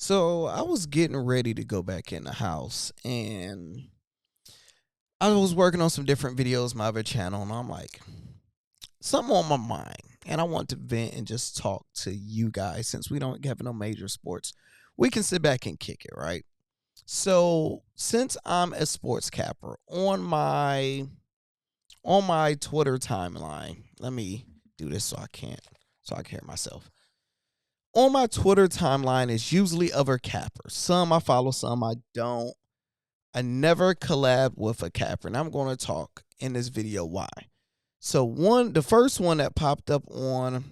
So I was getting ready to go back in the house and I was working on some different videos, my other channel, and I'm like, something on my mind. And I want to vent and just talk to you guys since we don't have no major sports. We can sit back and kick it, right? So since I'm a sports capper on my Twitter timeline, let me do this so I can hear myself. On my Twitter timeline is usually other cappers. Some I follow, some I don't. I never collab with a capper, and I'm going to talk in this video why. So the first one that popped up on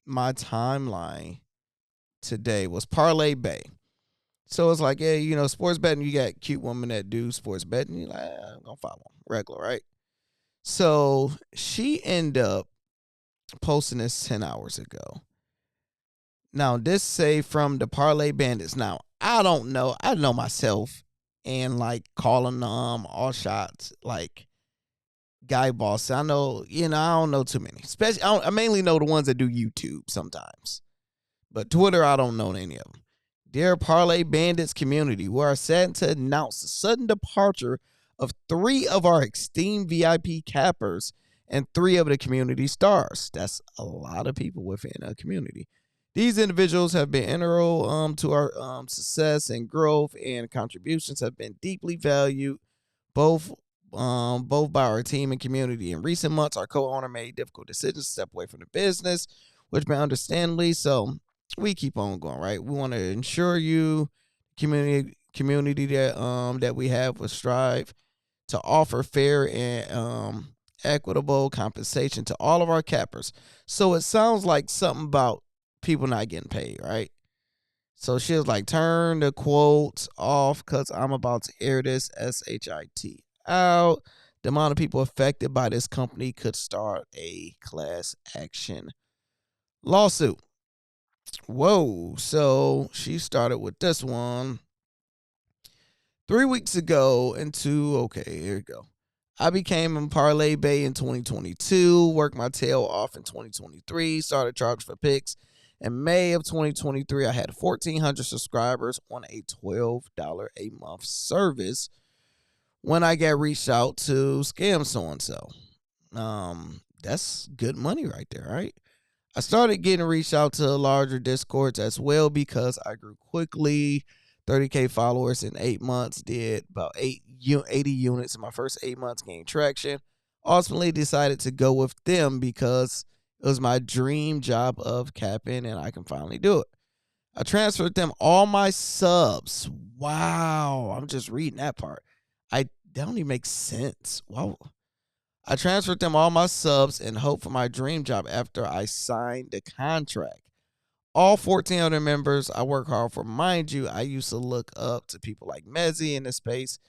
my timeline today was ParlayBae. So it's like, yeah, sports betting, you got cute women that do sports betting. You're like, I'm going to follow them. Regular, right? So she ended up posting this 10 hours ago. Now, this say from the Parlay Bandits. Now, I don't know. I know myself and like calling them all shots like guy boss. I know, I don't know too many. Especially, I mainly know the ones that do YouTube sometimes. But Twitter, I don't know any of them. Dear Parlay Bandits community, we are sad to announce the sudden departure of 3 of our esteemed VIP cappers and 3 of the community stars. That's a lot of people within a community. These individuals have been integral to our success and growth, and contributions have been deeply valued both by our team and community. In recent months, our co-owner made difficult decisions to step away from the business, which been understandably so. We keep on going, right? We want to ensure you, community that we have, will strive to offer fair and equitable compensation to all of our cappers. So it sounds like something about people not getting paid, right? So she was like, turn the quotes off because I'm about to air this SHIT out. The amount of people affected by this company could start a class action lawsuit. Whoa. So she started with this one 3 weeks ago okay, here we go. I became a ParlayBae in 2022, worked my tail off in 2023, started charging for picks. In May of 2023, I had 1,400 subscribers on a $12 a month service when I got reached out to scam so-and-so. That's good money right there, right? I started getting reached out to larger Discords as well because I grew quickly. 30K followers in 8 months, did about 80 units in my first 8 months, gained traction. Ultimately decided to go with them because it was my dream job of capping and I can finally do it. I transferred them all my subs. Wow, I'm just reading that part. That don't even make sense. Wow. I transferred them all my subs and hope for my dream job after I signed the contract. All 14 other members I work hard for. Mind you, I used to look up to people like Meezy in this space.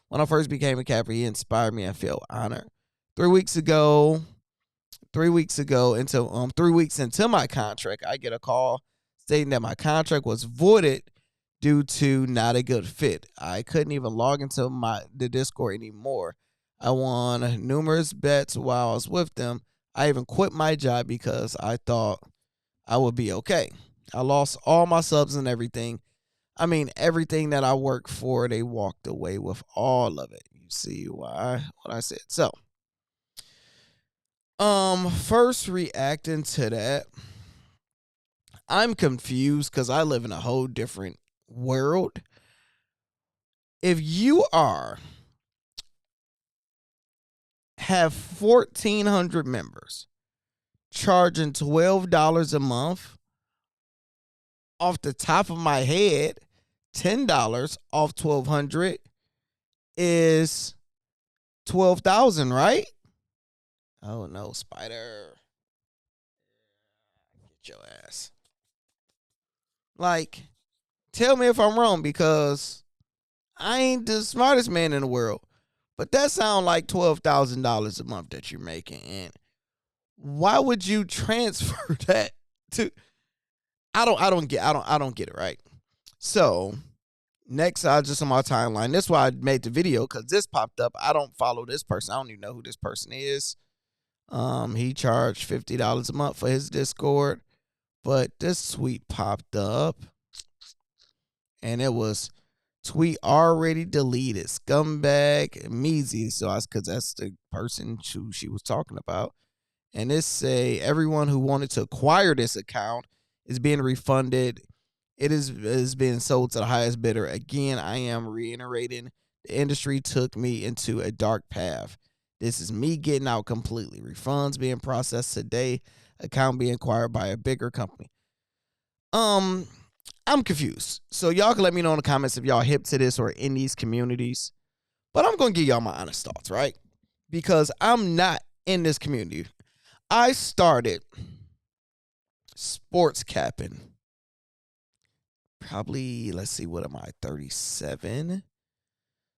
When I first became a capper, he inspired me and felt honored. 3 weeks into 3 weeks into my contract, I get a call stating that my contract was voided due to not a good fit. I couldn't even log into the Discord anymore. I won numerous bets while I was with them. I even quit my job because I thought I would be okay. I lost all my subs and everything. I mean, everything that I worked for, they walked away with all of it. You see what I said. So, first reacting to that, I'm confused because I live in a whole different world. If you have 1,400 members charging $12 a month, off the top of my head, $10 off 1,200 is 12,000, right? Oh no, Spider. Get your ass. Like, tell me if I'm wrong because I ain't the smartest man in the world. But that sounds like $12,000 a month that you're making. And why would you transfer that to I don't get it, right? So next, just on my timeline. That's why I made the video because this popped up. I don't follow this person. I don't even know who this person is. He charged $50 a month for his Discord, but this tweet popped up, and it was tweet already deleted, scumbag Meezy. So because that's the person who she was talking about. And it say everyone who wanted to acquire this account is being refunded. It is being sold to the highest bidder. Again, I am reiterating, the industry took me into a dark path. This is me getting out completely. Refunds being processed today. Account being acquired by a bigger company. I'm confused. So y'all can let me know in the comments if y'all hip to this or in these communities. But I'm going to give y'all my honest thoughts, right? Because I'm not in this community. I started sports capping probably, let's see, what am I, 37?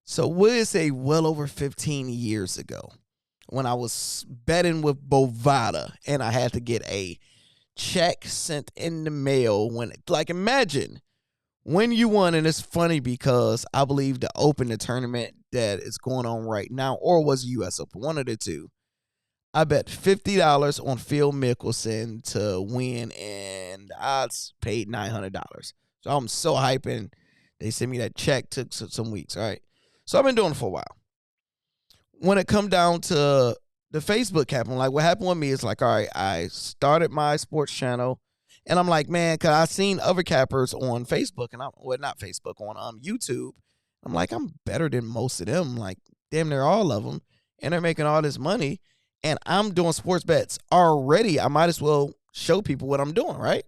So we'll say well over 15 years ago when I was betting with Bovada and I had to get a check sent in the mail when, like, imagine when you won. And it's funny because I believe the Open, the tournament that is going on right now, or was US Open, one of the two, I bet $50 on Phil Mickelson to win, and the odds paid $900. So I'm so hyping. They sent me that check, took some weeks, all right? So I've been doing it for a while. When it come down to the Facebook capping, like what happened with me is like, all right, I started my sports channel, and I'm like, man, because I seen other cappers on Facebook, and not Facebook, on YouTube. I'm like, I'm better than most of them, like damn near all of them, and they're making all this money, and I'm doing sports bets already. I might as well show people what I'm doing, right?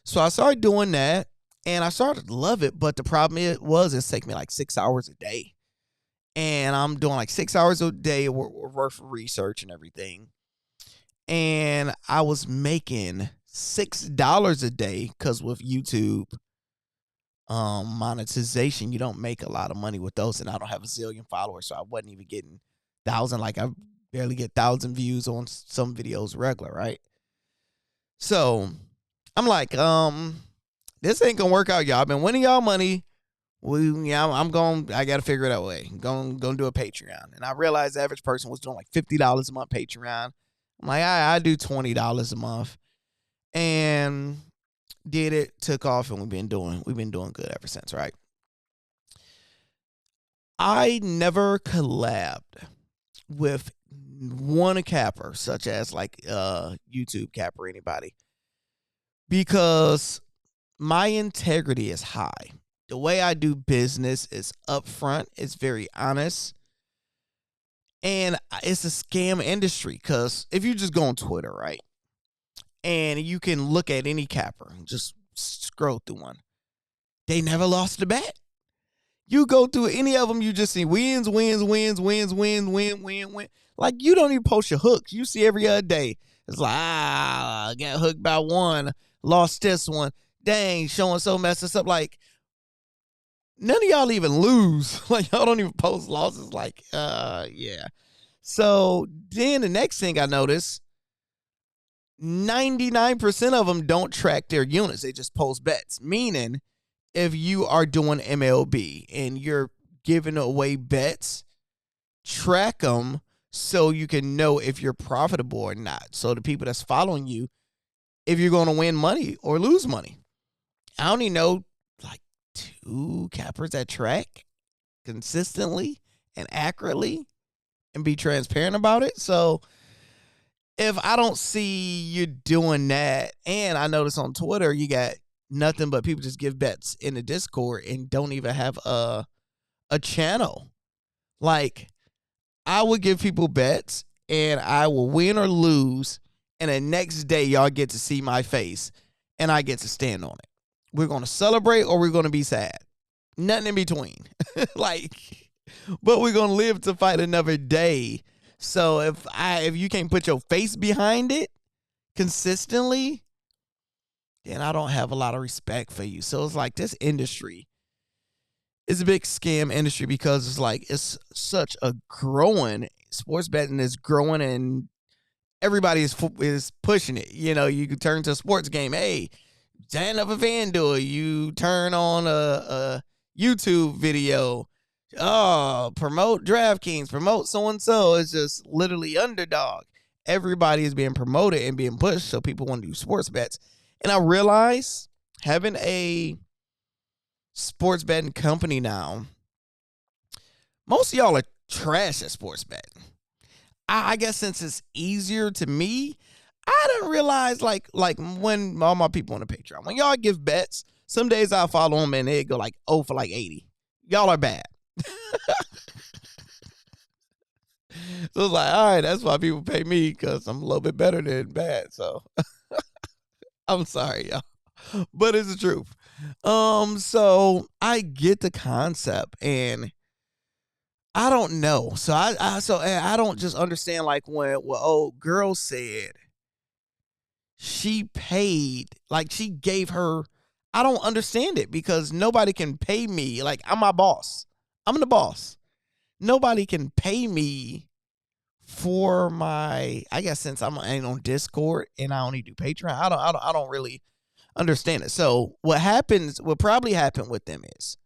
So I started doing that, and I started to love it, but the problem it's taking me like 6 hours a day. And I'm doing like 6 hours a day worth of research and everything. And I was making $6 a day because with YouTube monetization, you don't make a lot of money with those. And I don't have a zillion followers, so I wasn't even getting 1,000. Like I barely get 1,000 views on some videos regular, right? So I'm like, this ain't gonna work out, y'all. I've been winning y'all money. I got to figure it out way. I'm going to do a Patreon. And I realized the average person was doing like $50 a month Patreon. I'm like, I do $20 a month. And did it, took off, and we've been doing good ever since, right? I never collabed with one capper, such as like YouTube capper or anybody, because my integrity is high. The way I do business is upfront. It's very honest. And it's a scam industry because if you just go on Twitter, right, and you can look at any capper, just scroll through one, they never lost a bet. You go through any of them, you just see wins. Like, you don't even post your hooks. You see every other day. It's like, I got hooked by one, lost this one. Dang, so messed us up. Like, none of y'all even lose. Like, y'all don't even post losses. Like, yeah. So then the next thing I noticed, 99% of them don't track their units. They just post bets. Meaning, if you are doing MLB and you're giving away bets, track them so you can know if you're profitable or not. So the people that's following you, if you're going to win money or lose money. I only know like 2 cappers that track consistently and accurately and be transparent about it. So if I don't see you doing that, and I notice on Twitter you got nothing but people just give bets in the Discord and don't even have a channel. Like, I would give people bets and I will win or lose, and the next day y'all get to see my face and I get to stand on it. We're going to celebrate or we're going to be sad. Nothing in between. Like, but we're going to live to fight another day. So if you can't put your face behind it consistently, then I don't have a lot of respect for you. So it's like, this industry is a big scam industry because it's like, it's such a growing, sports betting is growing and everybody is pushing it. You know, you can turn to a sports game. Hey, sign up a FanDuel. You turn on a YouTube video. Oh, promote DraftKings, promote so-and-so. It's just literally underdog. Everybody is being promoted and being pushed, so people want to do sports bets. And I realize having a sports betting company now, most of y'all are trash at sports betting. I guess since it's easier to me, I didn't realize like when all my people on the Patreon, when y'all give bets, some days I'll follow them and they go like 0 for like 80. Y'all are bad. So it's like, all right, that's why people pay me, because I'm a little bit better than bad. So I'm sorry, y'all, but it's the truth. So I get the concept, and I don't know. So I don't just understand like when old girl said she paid, like she gave her. I don't understand it, because nobody can pay me. Like, I'm my boss. I'm the boss. Nobody can pay me for my, I guess since I ain't on Discord and I only do Patreon, I don't really understand it. So what probably happened with them is,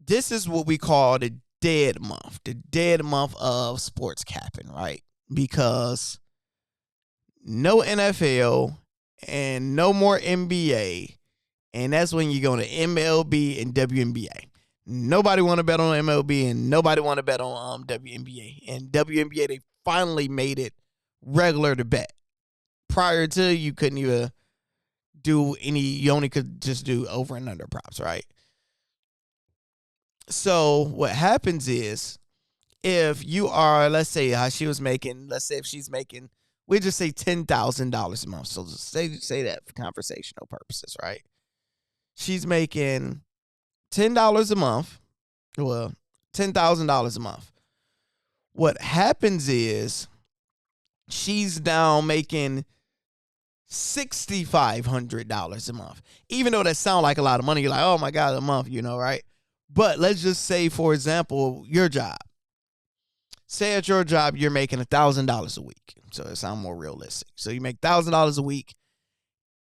this is what we call the dead month of sports capping, right? Because no NFL and no more NBA, and that's when you go to MLB and WNBA. Nobody want to bet on MLB and nobody want to bet on WNBA. And WNBA, they finally made it regular to bet. Prior to, you couldn't even do any, you only could just do over and under props, right? So what happens is, if you are, let's say how she was making, let's say if she's making, we just say $10,000 a month. So just say that for conversational purposes, right? She's making $10 a month. Well, $10,000 a month. What happens is, she's now making $6,500 a month. Even though that sounds like a lot of money, you're like, oh my God, a month, right? But let's just say, for example, your job. Say at your job, you're making $1,000 a week. So it sounds more realistic. So you make $1,000 a week,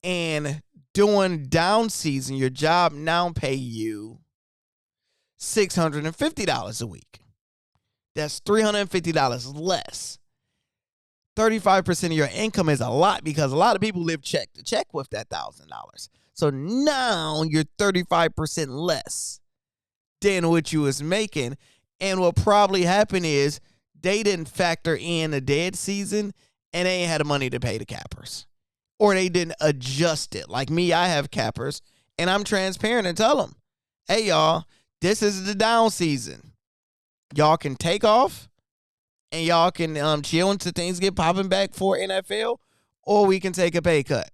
and during down season, your job now pay you $650 a week. That's $350 less. 35% of your income is a lot, because a lot of people live check to check with that $1,000. So now you're 35% less than what you was making. And what probably happened is, they didn't factor in a dead season, and they ain't had the money to pay the cappers, or they didn't adjust it. Like me, I have cappers, and I'm transparent and tell them, hey y'all, this is the down season. Y'all can take off, and y'all can chill until things get popping back for NFL, or we can take a pay cut,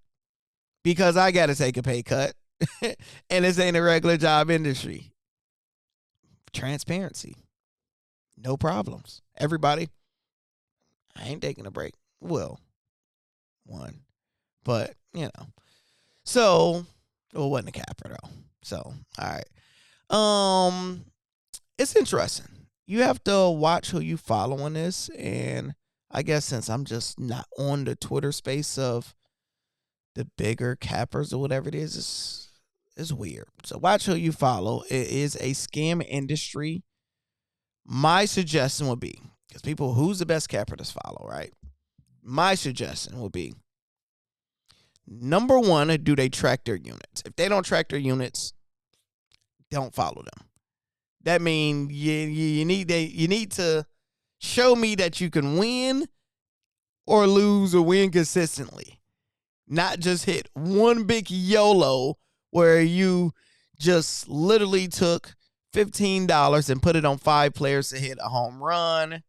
because I got to take a pay cut, and this ain't a regular job industry. Transparency. No problems. Everybody, I ain't taking a break. Well, one. But, So, well, it wasn't a capper, though. So, all right. It's interesting. You have to watch who you follow on this. And I guess since I'm just not on the Twitter space of the bigger cappers or whatever it is, it's weird. So watch who you follow. It is a scam industry. My suggestion would be, because people, who's the best capper to follow, right? My suggestion would be, number one, do they track their units? If they don't track their units, don't follow them. That means you need to show me that you can win or lose or win consistently. Not just hit one big YOLO where you just literally took $15 and put it on 5 players to hit a home run,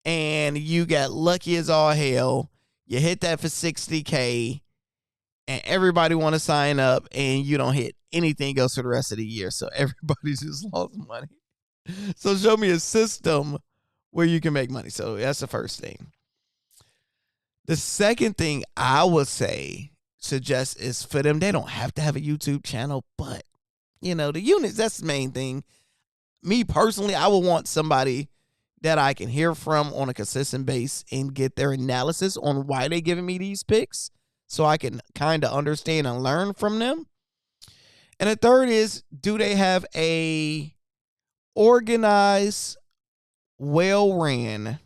and you got lucky as all hell. You hit that for $60K, and everybody want to sign up, and you don't hit anything else for the rest of the year. So everybody just lost money. So show me a system where you can make money. So that's the first thing. The second thing I would suggest is for them, they don't have to have a YouTube channel, but the units, that's the main thing. Me personally, I would want somebody that I can hear from on a consistent base and get their analysis on why they're giving me these picks, so I can kind of understand and learn from them. And the third is, do they have a organized, well-ran,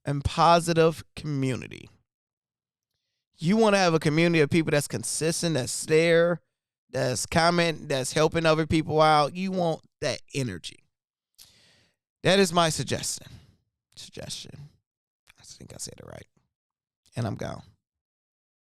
and positive community? You want to have a community of people that's consistent, that's there, that's commenting, that's helping other people out. You want that energy. That is my suggestion. I think I said it right. And I'm gone.